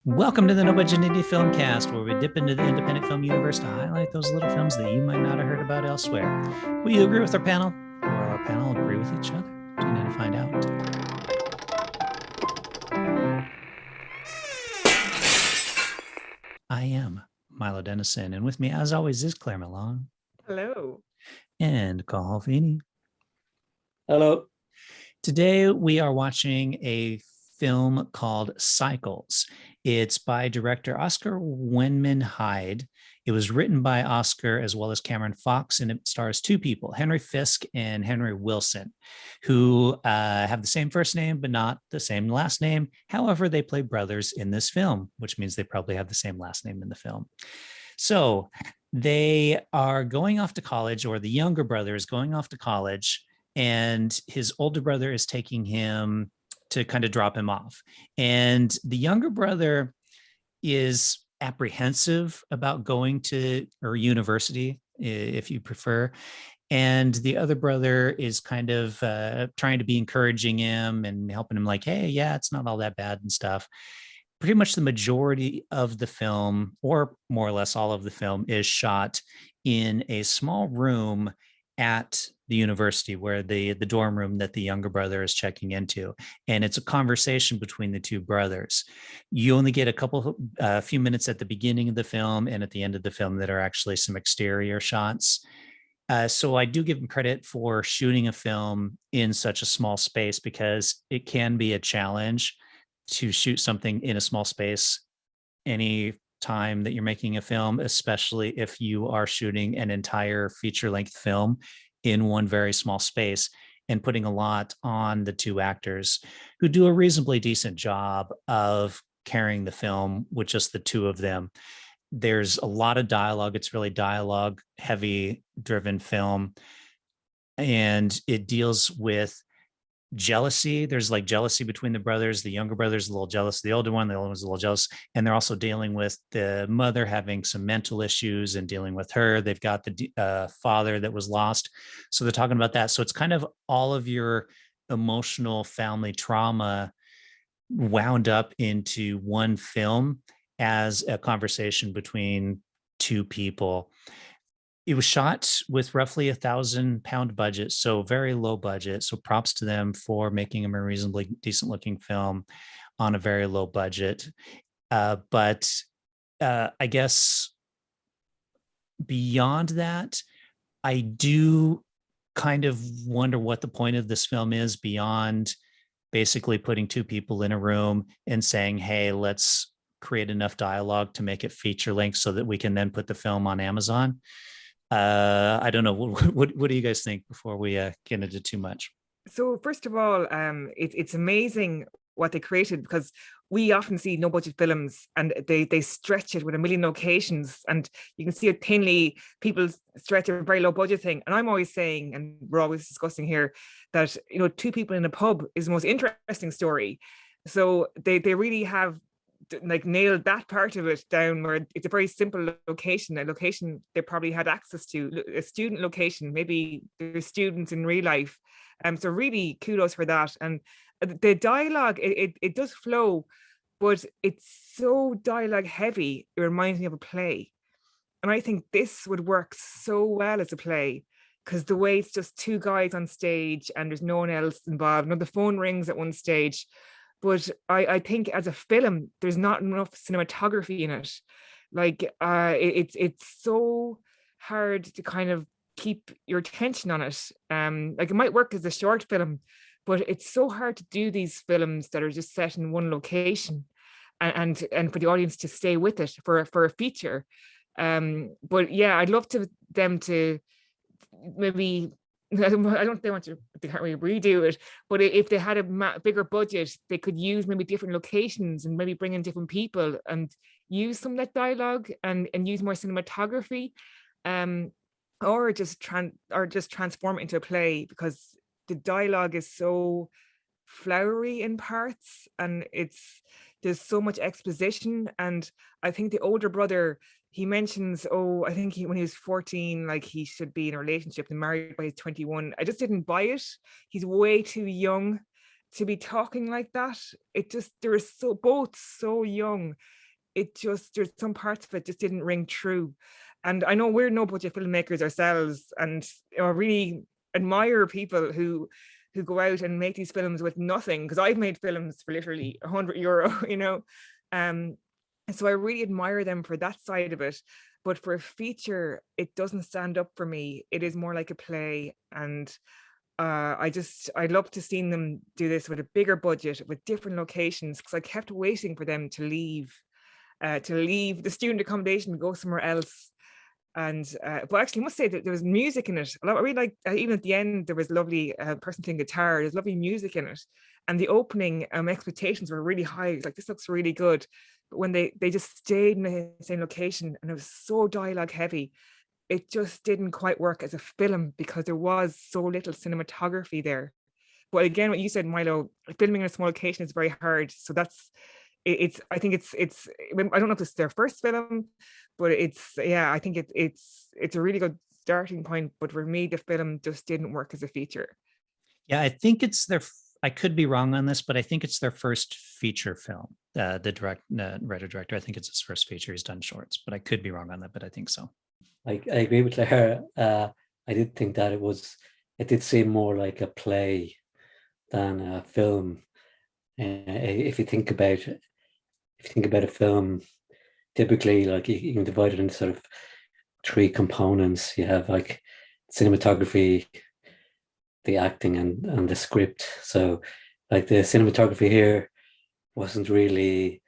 Welcome to the No Budget Indie Filmcast, where we dip into the independent film universe to highlight those little films that you might not have heard about elsewhere. Will you agree with our panel, or will our panel agree with each other? Tune in to find out. I am Milo Dennison, and with me, as always, is Claire Milan. Hello. And Carl Feeney. Hello. Today, we are watching a film called Cycles. It's by director Oscar Wenman-Hyde. It was written by Oscar as well as Cameron Fox, and it stars two people, Henry Fisk and Henry Wilson, who have the same first name, but not the same last name. However, they play brothers in this film, which means they probably have the same last name in the film. So they are going off to college, or the younger brother is going off to college, and his older brother is taking him to kind of drop him off. And the younger brother is apprehensive about going to or university, if you prefer. And the other brother is kind of trying to be encouraging him and helping him like, hey, yeah, it's not all that bad and stuff. Pretty much the majority of the film, or more or less all of the film, is shot in a small room at the university, where the dorm room that the younger brother is checking into, and it's a conversation between the two brothers. You only get a few minutes at the beginning of the film and at the end of the film that are actually some exterior shots. So I do give him credit for shooting a film in such a small space, because it can be a challenge to shoot something in a small space any time that you're making a film, especially if you are shooting an entire feature-length film in one very small space, and putting a lot on the two actors who do a reasonably decent job of carrying the film with just the two of them. There's a lot of dialogue. It's really dialogue heavy driven film, and it deals with jealousy. There's like jealousy between the brothers. The younger brother's a little jealous of the older one. The older one's a little jealous. And they're also dealing with the mother having some mental issues and dealing with her. They've got the father that was lost. So they're talking about that. So it's kind of all of your emotional family trauma wound up into one film as a conversation between two people. It was shot with roughly £1,000 budget, so very low budget. So props to them for making a reasonably decent looking film on a very low budget. But I guess beyond that, I do kind of wonder what the point of this film is, beyond basically putting two people in a room and saying, hey, let's create enough dialogue to make it feature length so that we can then put the film on Amazon. I don't know. What do you guys think before we get into too much? So first of all, it's amazing what they created, because we often see no budget films and they stretch it with a million locations, and you can see it thinly. People stretch a very low budget thing, and I'm always saying, and we're always discussing here, that two people in a pub is the most interesting story. So they really have like nailed that part of it down, where it's a very simple location, a location they probably had access to, a student location, maybe there's students in real life. So really kudos for that. And the dialogue, it does flow, but it's so dialogue heavy, it reminds me of a play. And I think this would work so well as a play, because the way it's just two guys on stage and there's no one else involved. The phone rings at one stage. But I think as a film, there's not enough cinematography in it. Like it's so hard to kind of keep your attention on it. Like it might work as a short film, but it's so hard to do these films that are just set in one location, and for the audience to stay with it for a feature. But yeah, I'd love them to maybe. I don't think they can't really redo it, but if they had a bigger budget, they could use maybe different locations and maybe bring in different people and use some of that dialogue and use more cinematography, or just transform it into a play, because the dialogue is so flowery in parts, and there's so much exposition. And I think the older brother, he mentions, I think when he was 14, like he should be in a relationship and married by his 21. I just didn't buy it. He's way too young. to be talking like that, it just, they were so both so young. It just, there's some parts of it just didn't ring true. And I know we're no budget filmmakers ourselves, and I really admire people who go out and make these films with nothing, because I've made films for literally €100, you know. Um, and so I really admire them for that side of it. But for a feature, it doesn't stand up for me. It is more like a play. And I'd love to seen them do this with a bigger budget, with different locations, because I kept waiting for them to leave the student accommodation and go somewhere else. And but actually, I must say that there was music in it. I really like, even at the end, there was lovely person playing guitar. There's lovely music in it, and the opening expectations were really high. It's like, this looks really good. But when they just stayed in the same location, and it was so dialogue heavy, it just didn't quite work as a film, because there was so little cinematography there. But again, what you said, Milo, filming in a small location is very hard. So that's it's, I think it's I don't know if it's their first film, but it's, yeah, I think it's a really good starting point. But for me, the film just didn't work as a feature. Yeah, I think it's I could be wrong on this, but I think it's their first feature film. The writer director, I think it's his first feature. He's done shorts, but I could be wrong on that, but I think so. I agree with Claire. I did think that it did seem more like a play than a film. If you think about a film, typically, like, you can divide it into sort of three components. You have like cinematography, the acting, and the script. So like the cinematography here wasn't really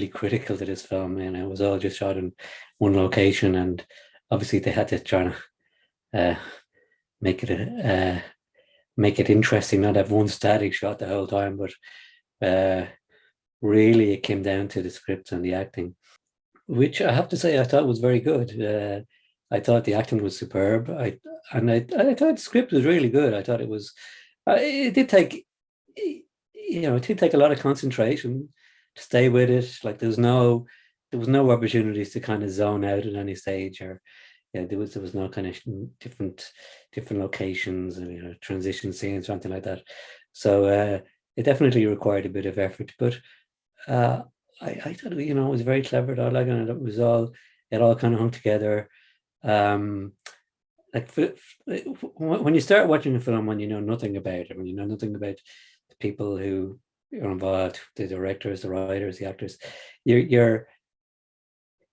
critical to this film. You know, it was all just shot in one location, and obviously they had to try to make it interesting, not have one static shot the whole time. But really, it came down to the script and the acting, which I have to say I thought was very good. I thought the acting was superb. I thought the script was really good. I thought it was. It did take, it did take a lot of concentration to stay with it. Like, there was no opportunities to kind of zone out at any stage, or there was no kind of different locations and transition scenes or anything like that. So it definitely required a bit of effort, but I thought it was very clever. I like it. It all kind of hung together. Like, when you start watching a film, when you know nothing about it, when you know nothing about the people who are involved, the directors, the writers, the actors,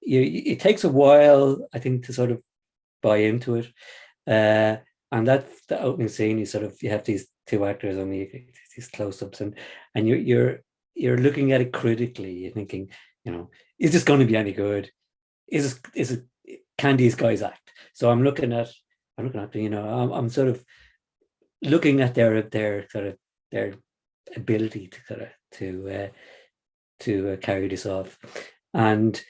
it takes a while, I think, to sort of buy into it. And that the opening scene, you have these two actors on these close-ups, and you're looking at it critically. You're thinking, is this going to be any good? Can these guys act? So I'm looking at I'm sort of looking at their sort of their ability to carry this off. And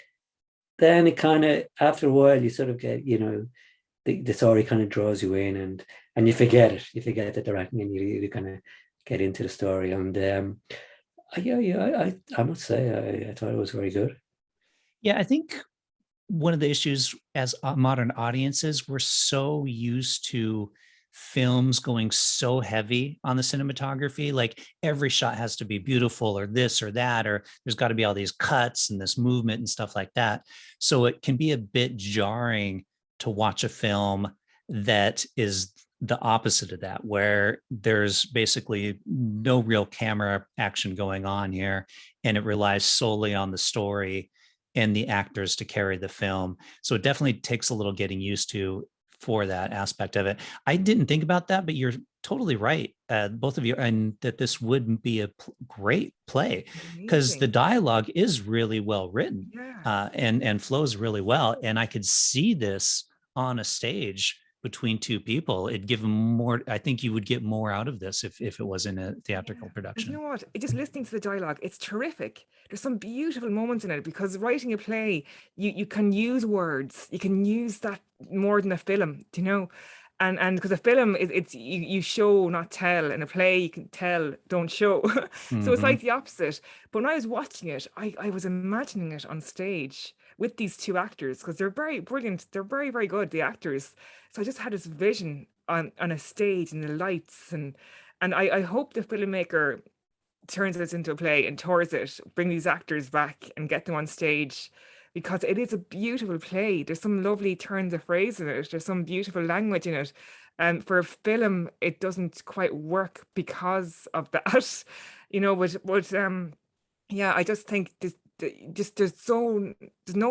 then it kind of, after a while, you sort of get, the story kind of draws you in, and you forget that they're acting, and you kind of get into the story. And I must say, I thought it was very good. Yeah, I think one of the issues as modern audiences, we're so used to films going so heavy on the cinematography. Like, every shot has to be beautiful, or this or that, or there's got to be all these cuts and this movement and stuff like that. So it can be a bit jarring to watch a film that is the opposite of that, where there's basically no real camera action going on here, and it relies solely on the story and the actors to carry the film. So it definitely takes a little getting used to for that aspect of it. I didn't think about that, but you're totally right, both of you, and that this would be a great play, because the dialogue is really well written. Yeah. And flows really well. And I could see this on a stage between two people. It'd give them more. I think you would get more out of this if it was in a theatrical production. And you know what? Just listening to the dialogue, it's terrific. There's some beautiful moments in it, because writing a play, you can use words. You can use that more than a film, and because a film it's you show, not tell. In a play, you can tell, don't show. So it's like the opposite. But when I was watching it, I was imagining it on stage with these two actors, because they're very brilliant. They're very, very good, the actors. So I just had this vision on a stage, and the lights, and And I hope the filmmaker turns this into a play and tours it, bring these actors back and get them on stage, because it is a beautiful play. There's some lovely turns of phrase in it. There's some beautiful language in it. And for a film, it doesn't quite work because of that, but yeah, I just think just there's no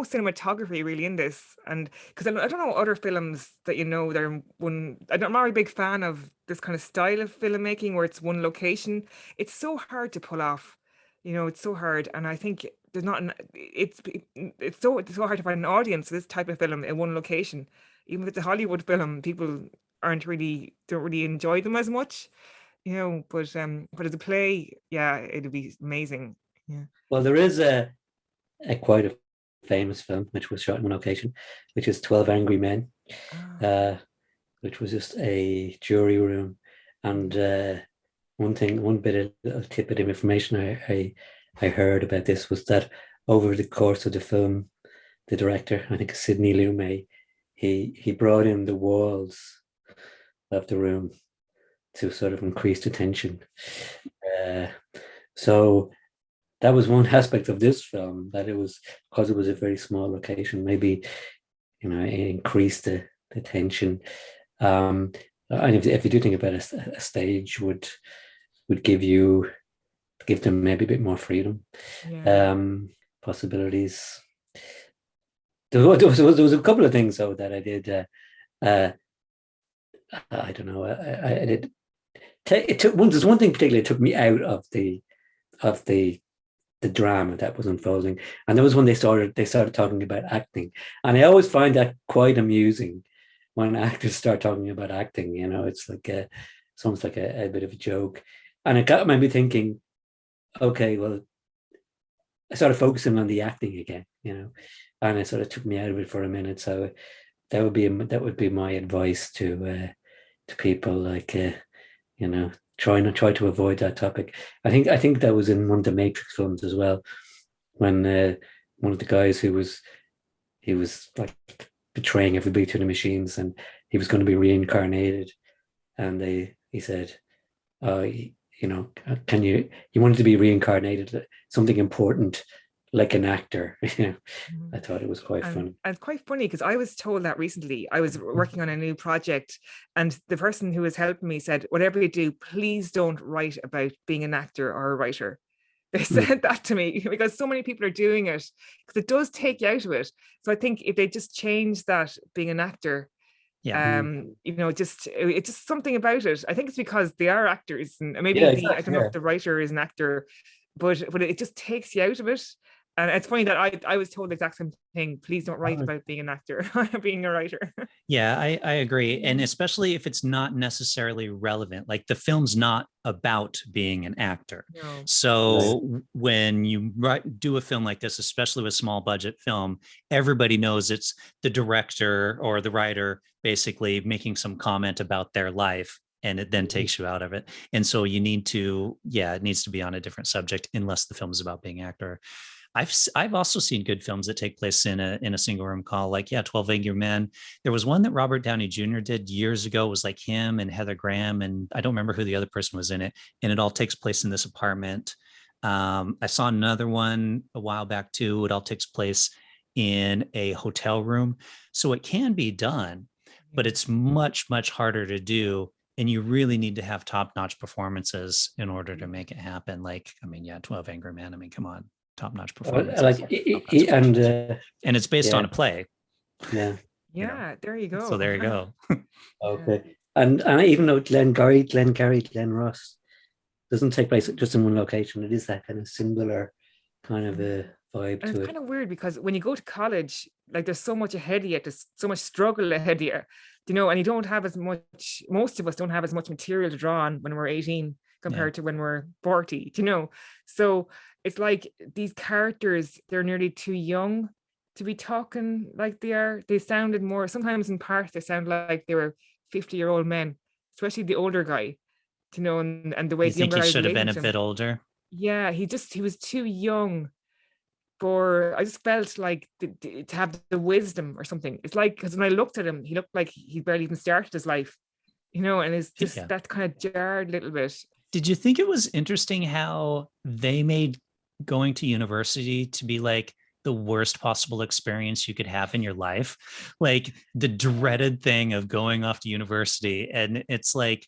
cinematography really in this, and because I don't know other films that they're one. I'm not a big fan of this kind of style of filmmaking where it's one location. It's so hard to pull off, it's so hard, and I think there's not an, it's so hard to find an audience for this type of film in one location. Even if it's a Hollywood film, people don't really enjoy them as much, but as a play, yeah, it'd be amazing. Yeah. Well, there is a quite a famous film which was shot in one location, which is 12 Angry Men, Ah, which was just a jury room. And one bit of little tidbit of information I heard about this was that over the course of the film, the director, I think it's Sidney Lumet, he brought in the walls of the room to sort of increase the tension. Uh, so that was one aspect of this film, that it was, because it was a very small location, maybe it increased the tension. And if you do think about a stage would give them maybe a bit more freedom, yeah. possibilities. There was a couple of things though that I did. I don't know. I did. It took one. There's one thing particularly that took me out of the drama that was unfolding, and that was when they started talking about acting, and I always find that quite amusing when actors start talking about acting. It's like it's almost like a bit of a joke, and it got me thinking. Okay, well, I started focusing on the acting again, and it sort of took me out of it for a minute. So that would be my advice to people, like try to avoid that topic. I think that was in one of the Matrix films as well, when one of the guys he was like betraying everybody to the machines, and he was going to be reincarnated, and he said, "Oh, can you wanted to be reincarnated, something important like an actor." Mhm. I thought it was quite And, funny. and it's quite funny because I was told that recently. I was working on a new project, and the person who was helping me said, "Whatever you do, please don't write about being an actor or a writer." They said that to me because so many people are doing it, because it does take you out of it. So I think if they just change that, being an actor, Yeah. it's just something about it. I think it's because they are actors, and maybe Yeah, I don't exactly. know Yeah. if the writer is an actor, but it just takes you out of it. And it's funny that I was told the exact same thing. Please don't write about being an actor or being a writer. Yeah, I agree. And especially if it's not necessarily relevant, like the film's not about being an actor. No. Right. So when you do a film like this, especially with small budget film, everybody knows it's the director or the writer basically making some comment about their life, and it then takes you out of it. And so you need to, yeah, it needs to be on a different subject unless the film is about being actor. I've also seen good films that take place in a single room call, like 12 Angry Men. There was one that Robert Downey Jr. did years ago. It was like him and Heather Graham, and I don't remember who the other person was in it. And it all takes place in this apartment. I saw another one a while back too. It all takes place in a hotel room, so it can be done, but it's much harder to do. And you really need to have top-notch performances in order to make it happen. Like, I mean, 12 Angry Men. I mean, come on, top-notch performances. And And it's based on yeah, a play. yeah. Yeah, there you go. So there you go. Okay. And even though Glen Ross doesn't take place just in one location, it is that kind of similar kind of a vibe And to it's it. kind of weird because when you go to college, like there's so much ahead of you, there's so much struggle ahead of you, and you don't have as much, most of us don't have as much material to draw on when we're 18 compared to when we're 40, So it's like these characters, they're nearly too young to be talking like they are. They sounded more, sometimes in part, they sound like they were 50-year-old men, especially the older guy, and the way You the think younger he guy was should have relating been a to bit him. older? Yeah, he was too young for, I just felt like to have the wisdom or something. It's like, because when I looked at him, he looked like he barely even started his life, and it's just Yeah. that kind of jarred a little bit. Did you think it was interesting how they made going to university to be like the worst possible experience you could have in your life? Like the dreaded thing of going off to university. And it's like,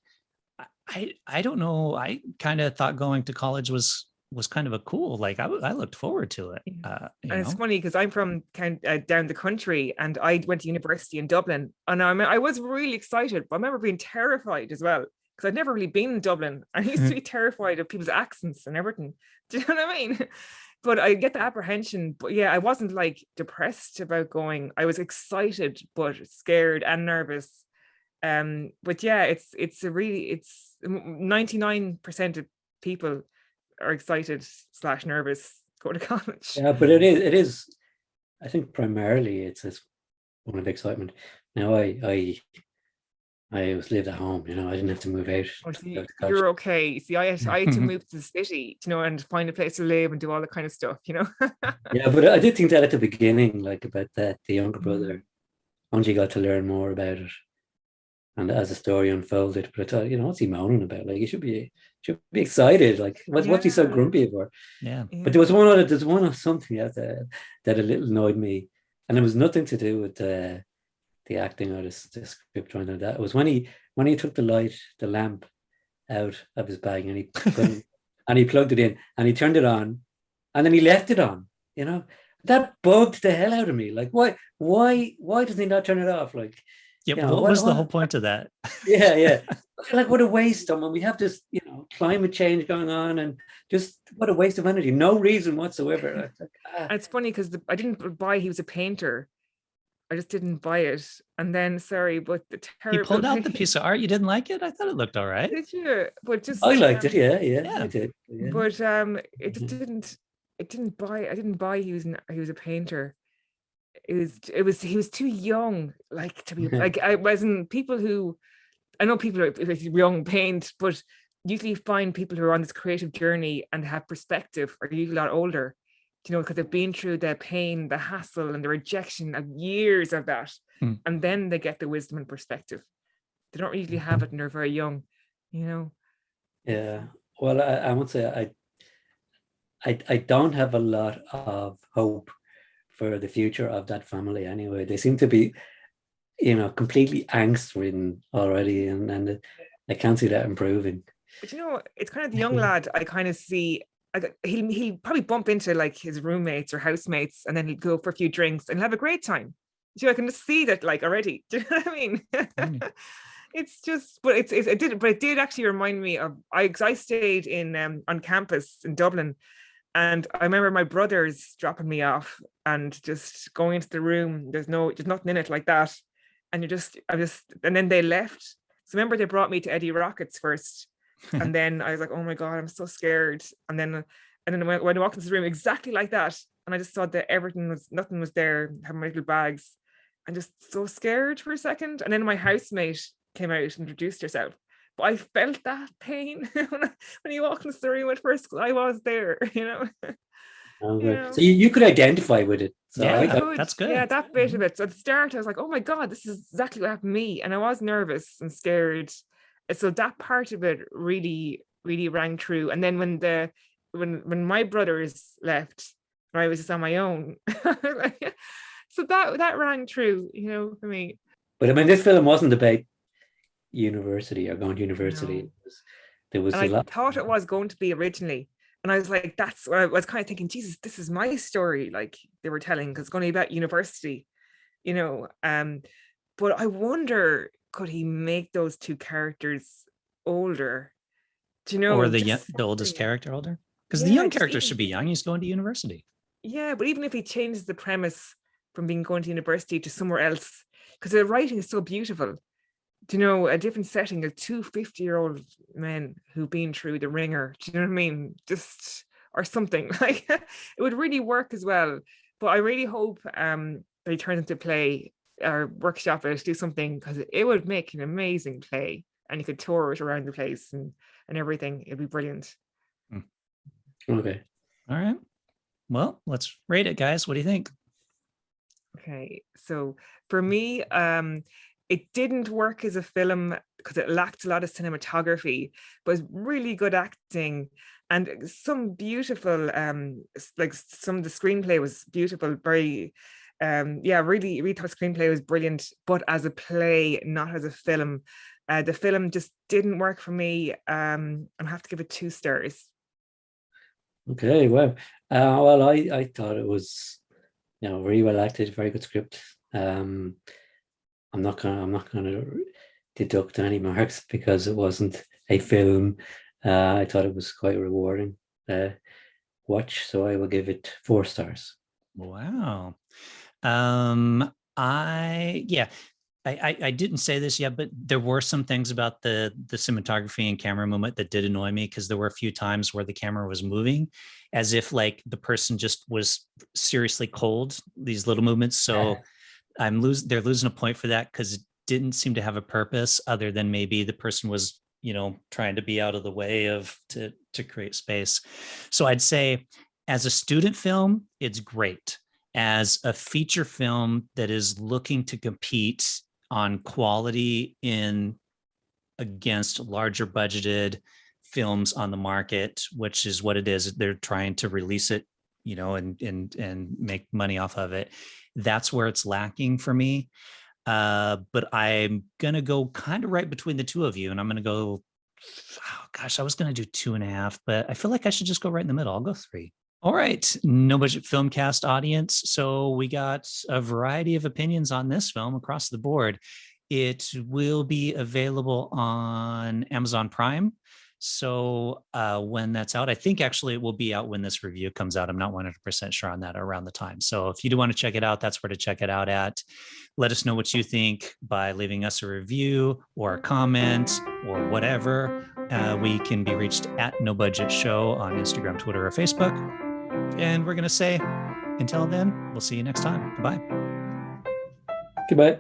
I don't know. I kind of thought going to college was kind of a cool, like I looked forward to it. And it's funny because I'm from down the country, and I went to university in Dublin, and I was really excited, but I remember being terrified as well because I'd never really been in Dublin. I used to be terrified of people's accents and everything. Do you know what I mean? But I get the apprehension. But yeah, I wasn't like depressed about going. I was excited, but scared and nervous. But yeah, it's 99% of people are excited / nervous go to college. Yeah, but it is. I think primarily it's one of excitement. Now I was lived at home. I didn't have to move out. Oh, see, you're okay. See, I had to move to the city, and find a place to live and do all that kind of stuff. Yeah, but I did think that at the beginning, like about that the younger brother, once you got to learn more about it, and as the story unfolded. But I thought, what's he moaning about? Like, he should be excited. Like, what's he so grumpy for? Yeah. But there's one something that a little annoyed me, and it was nothing to do with the acting or the script or anything like that. It was when he took the lamp out of his bag, and he plugged it in and he turned it on, and then he left it on. That bugged the hell out of me. Like, why doesn't he not turn it off? Like, yeah, what was the whole point of that? Yeah. Like, what a waste. I mean, we have this, climate change going on, and just what a waste of energy. No reason whatsoever. It's funny because I didn't buy. He was a painter. I just didn't buy it. And then, sorry, but the terrible. You pulled out the piece of art. You didn't like it? I thought it looked all right. Did you? But just I liked it. Yeah, I did. Yeah. But it just didn't. It didn't buy. I didn't buy. He was a painter. He was too young, like, to be like. I wasn't people who. I know people are young paint, but usually find people who are on this creative journey and have perspective are usually a lot older, because they've been through the pain, the hassle, and the rejection of years of that, and then they get the wisdom and perspective. They don't usually have it when they're very young, Yeah. Well, I would say I don't have a lot of hope for the future of that family anyway. They seem to be, completely angst-ridden already, and I can't see that improving. But it's kind of the young lad. I kind of see he'll probably bump into like his roommates or housemates, and then he'll go for a few drinks and have a great time. I can just see that, like, already. Do you know what I mean? It's just, but it did actually remind me of I stayed in on campus in Dublin. And I remember my brothers dropping me off and just going into the room. There's nothing in it like that. And and then they left. So remember, they brought me to Eddie Rockets first. And then I was like, oh my God, I'm so scared. And then when I walked into the room, exactly like that. And I just thought that nothing was there, having my little bags. I'm just so scared for a second. And then my housemate came out and introduced herself. But I felt that pain when you walked into the room at first. I was there, Okay. So you could identify with it. So that's good. Yeah, that bit of it. So at the start, I was like, oh my God, this is exactly what happened to me. And I was nervous and scared. So that part of it really, really rang true. And then when my brothers left, and I was just on my own. So that rang true, for me. But I mean, this film wasn't about university or going to university. No. There was I thought it was going to be originally, and I was like, that's what I was kind of thinking, Jesus, this is my story, like they were telling, because it's going to be about university, but I wonder, could he make those two characters older? Do you know, or the oldest character older? Because the young character should be young. He's going to university. Yeah, but even if he changes the premise from being going to university to somewhere else, because the writing is so beautiful. Do you know, a different setting of two 50-year-old men who've been through the ringer, do you know what I mean? Just, or something like it would really work as well. But I really hope they turn into play or workshop it, do something, because it would make an amazing play, and you could tour it around the place and everything. It'd be brilliant. Okay. All right. Well, let's rate it, guys. What do you think? Okay. So for me, it didn't work as a film because it lacked a lot of cinematography, but really good acting and some beautiful, like some of the screenplay was beautiful, very, yeah, really thought the screenplay was brilliant, but as a play, not as a film. The film just didn't work for me. I have to give it 2 stars. Okay, well, I thought it was, very well acted, very good script. I'm not gonna deduct any marks because it wasn't a film. I thought it was quite rewarding watch, so I will give it 4 stars. Wow. I didn't say this yet, but there were some things about the cinematography and camera movement that did annoy me, because there were a few times where the camera was moving as if like the person just was seriously cold, these little movements. So they're losing a point for that, because it didn't seem to have a purpose other than maybe the person was, trying to be out of the way of to create space. So I'd say as a student film, it's great. As a feature film that is looking to compete on quality in against larger budgeted films on the market, which is what it is. They're trying to release it, and make money off of it. That's where it's lacking for me. But I'm gonna go kind of right between the two of you, and I'm gonna go. Oh gosh, I was gonna do 2.5, but I feel like I should just go right in the middle. I'll go 3. All right, No Budget Filmcast audience. So we got a variety of opinions on this film across the board. It will be available on Amazon Prime. So when that's out, I think actually it will be out when this review comes out. I'm not 100% sure on that around the time. So if you do want to check it out, that's where to check it out at. Let us know what you think by leaving us a review or a comment or whatever. We can be reached at No Budget Show on Instagram, Twitter, or Facebook. And we're going to say, until then, we'll see you next time. Goodbye. Goodbye.